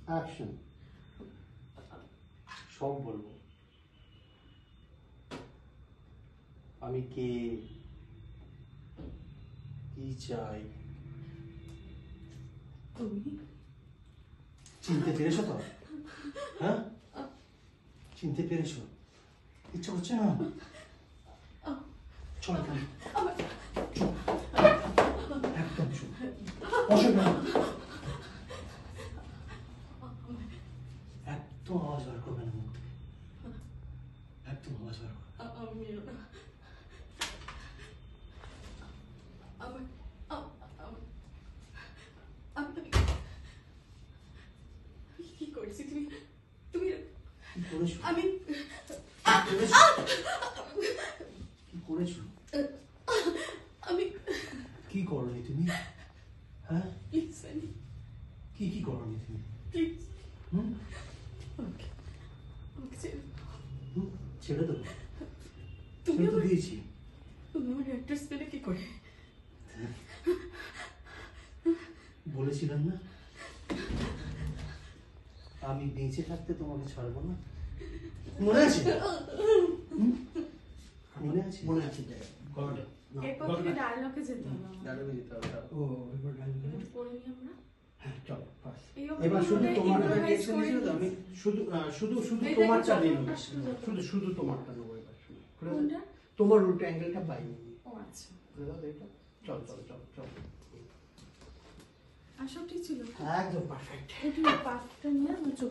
Action. সব বলবো। আমি কে, কি চাই। তুমি চিনতে পেরেছো তো? হ্যাঁ, চিনতে পেরেছো? ইচ্ছা হচ্ছে না? চল চল, চুপ, একদম চুপ, বসে না, একদম আওয়াজ বার করবে না মুখ থেকে, একদম আওয়াজ বার করবে না। আমিও না। কি করছি তুমি? তুমি কি করেছো? আমি কি করেছো? আমি কি করনি তুমি? হ্যাঁ, প্লিজ সানি, কি কি করনি তুমি? প্লিজ হুম, আমাকে ছেড়ে দাও। ছেড়ে দেবো? তুমি ছেড়ে তো আমার দিয়েছি। তুমি আমার অ্যাড্রেস পেলে কি করে? বলেছিলাম না আমি বেঁচে থাকতে তোমাকে ছাড়বো না। মনে আছে? মনে আছে? মনে আছে গলাটা। এরপর থেকে ডায়লগে যেতে হবে আমার। ডায়লগে যেতে হবে। ও এবার ডায়লগে একটু পড়ে নিই আমরা। হ্যাঁ চল বাস। এই এবার শুধু অভিনয়টা তোমার improvise রিঅ্যাকশন করে দিয়েছিল তো, আমি নিই। শুধু শুধু শুধু এটা তোমারটা যখন নেব, আসলো যখন। শুধু শুধু তোমারটা নেব এবার। শুনো কোনটা? তোমার উল্টো অ্যাঙ্গেলটা বাইরে নিয়ে ও আচ্ছা, এটা চল চল চল চল। আর সব ঠিক ছিল? একদম পারফেক্ট। একটু পাতটা নিয়ে আমার চোখ